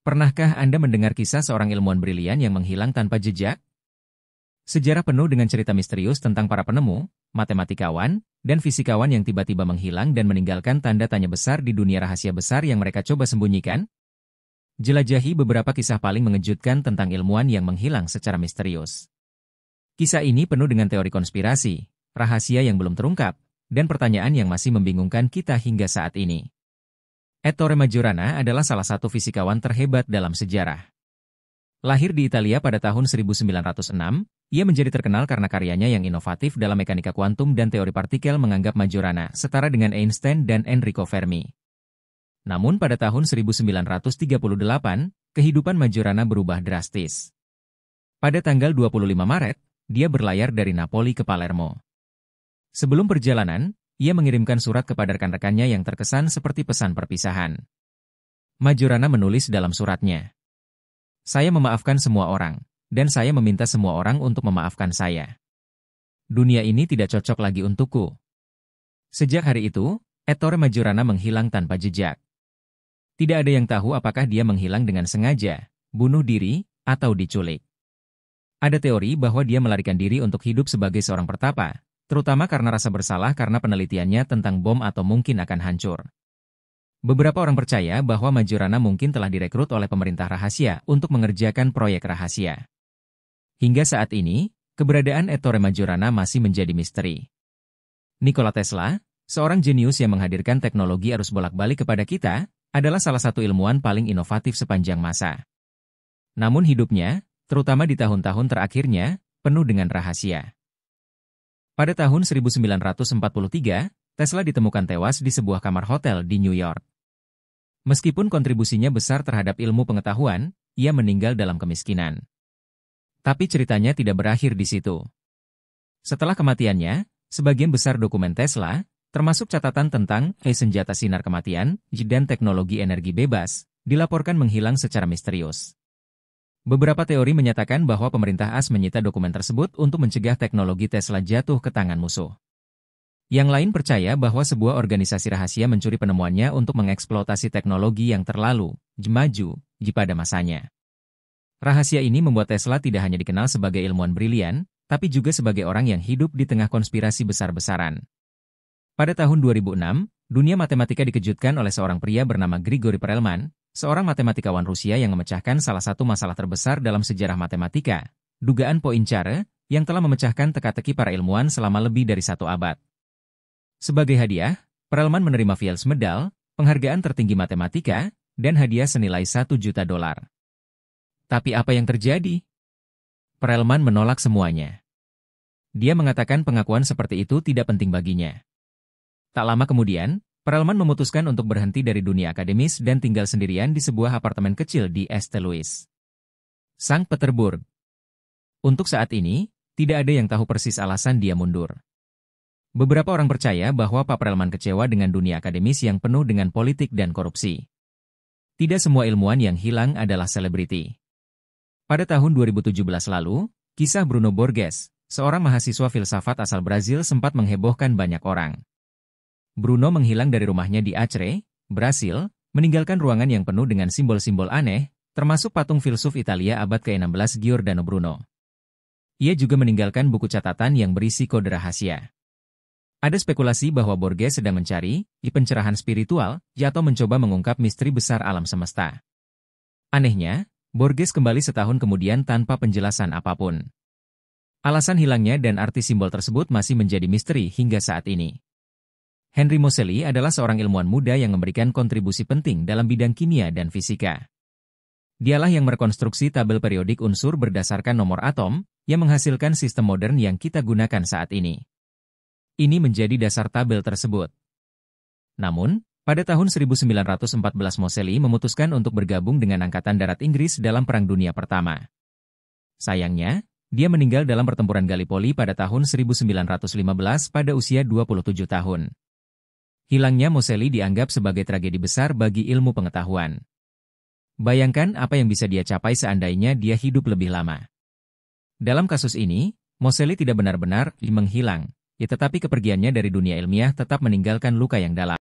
Pernahkah Anda mendengar kisah seorang ilmuwan brilian yang menghilang tanpa jejak? Sejarah penuh dengan cerita misterius tentang para penemu, matematikawan, dan fisikawan yang tiba-tiba menghilang dan meninggalkan tanda tanya besar di dunia rahasia besar yang mereka coba sembunyikan. Jelajahi beberapa kisah paling mengejutkan tentang ilmuwan yang menghilang secara misterius. Kisah ini penuh dengan teori konspirasi, rahasia yang belum terungkap, dan pertanyaan yang masih membingungkan kita hingga saat ini. Ettore Majorana adalah salah satu fisikawan terhebat dalam sejarah. Lahir di Italia pada tahun 1906, ia menjadi terkenal karena karyanya yang inovatif dalam mekanika kuantum dan teori partikel menganggap Majorana setara dengan Einstein dan Enrico Fermi. Namun pada tahun 1938, kehidupan Majorana berubah drastis. Pada tanggal 25 Maret, dia berlayar dari Napoli ke Palermo. Sebelum perjalanan, ia mengirimkan surat kepada rekan-rekannya yang terkesan seperti pesan perpisahan. Majorana menulis dalam suratnya, "Saya memaafkan semua orang, dan saya meminta semua orang untuk memaafkan saya. Dunia ini tidak cocok lagi untukku." Sejak hari itu, Ettore Majorana menghilang tanpa jejak. Tidak ada yang tahu apakah dia menghilang dengan sengaja, bunuh diri, atau diculik. Ada teori bahwa dia melarikan diri untuk hidup sebagai seorang pertapa, terutama karena rasa bersalah karena penelitiannya tentang bom atau mungkin akan hancur. Beberapa orang percaya bahwa Majorana mungkin telah direkrut oleh pemerintah rahasia untuk mengerjakan proyek rahasia. Hingga saat ini, keberadaan Ettore Majorana masih menjadi misteri. Nikola Tesla, seorang jenius yang menghadirkan teknologi arus bolak-balik kepada kita, adalah salah satu ilmuwan paling inovatif sepanjang masa. Namun hidupnya, terutama di tahun-tahun terakhirnya, penuh dengan rahasia. Pada tahun 1943, Tesla ditemukan tewas di sebuah kamar hotel di New York. Meskipun kontribusinya besar terhadap ilmu pengetahuan, ia meninggal dalam kemiskinan. Tapi ceritanya tidak berakhir di situ. Setelah kematiannya, sebagian besar dokumen Tesla, termasuk catatan tentang senjata sinar kematian dan teknologi energi bebas, dilaporkan menghilang secara misterius. Beberapa teori menyatakan bahwa pemerintah AS menyita dokumen tersebut untuk mencegah teknologi Tesla jatuh ke tangan musuh. Yang lain percaya bahwa sebuah organisasi rahasia mencuri penemuannya untuk mengeksploitasi teknologi yang terlalu maju pada masanya. Rahasia ini membuat Tesla tidak hanya dikenal sebagai ilmuwan brilian, tapi juga sebagai orang yang hidup di tengah konspirasi besar-besaran. Pada tahun 2006, dunia matematika dikejutkan oleh seorang pria bernama Grigori Perelman, seorang matematikawan Rusia yang memecahkan salah satu masalah terbesar dalam sejarah matematika, dugaan Poincaré, yang telah memecahkan teka-teki para ilmuwan selama lebih dari 1 abad. Sebagai hadiah, Perelman menerima Fields Medal, penghargaan tertinggi matematika, dan hadiah senilai $1 juta. Tapi apa yang terjadi? Perelman menolak semuanya. Dia mengatakan pengakuan seperti itu tidak penting baginya. Tak lama kemudian, Perelman memutuskan untuk berhenti dari dunia akademis dan tinggal sendirian di sebuah apartemen kecil di St. Louis, Sankt Petersburg. Untuk saat ini, tidak ada yang tahu persis alasan dia mundur. Beberapa orang percaya bahwa Pak Perelman kecewa dengan dunia akademis yang penuh dengan politik dan korupsi. Tidak semua ilmuwan yang hilang adalah selebriti. Pada tahun 2017 lalu, kisah Bruno Borges, seorang mahasiswa filsafat asal Brazil sempat menghebohkan banyak orang. Bruno menghilang dari rumahnya di Acre, Brasil, meninggalkan ruangan yang penuh dengan simbol-simbol aneh, termasuk patung filsuf Italia abad ke-16 Giordano Bruno. Ia juga meninggalkan buku catatan yang berisi kode rahasia. Ada spekulasi bahwa Borges sedang mencari pencerahan spiritual, atau mencoba mengungkap misteri besar alam semesta. Anehnya, Borges kembali setahun kemudian tanpa penjelasan apapun. Alasan hilangnya dan arti simbol tersebut masih menjadi misteri hingga saat ini. Henry Moseley adalah seorang ilmuwan muda yang memberikan kontribusi penting dalam bidang kimia dan fisika. Dialah yang merekonstruksi tabel periodik unsur berdasarkan nomor atom, yang menghasilkan sistem modern yang kita gunakan saat ini. Ini menjadi dasar tabel tersebut. Namun, pada tahun 1914 Moseley memutuskan untuk bergabung dengan Angkatan Darat Inggris dalam Perang Dunia Pertama. Sayangnya, dia meninggal dalam pertempuran Gallipoli pada tahun 1915 pada usia 27 tahun. Hilangnya Moseley dianggap sebagai tragedi besar bagi ilmu pengetahuan. Bayangkan apa yang bisa dia capai seandainya dia hidup lebih lama. Dalam kasus ini, Moseley tidak benar-benar menghilang, tetapi kepergiannya dari dunia ilmiah tetap meninggalkan luka yang dalam.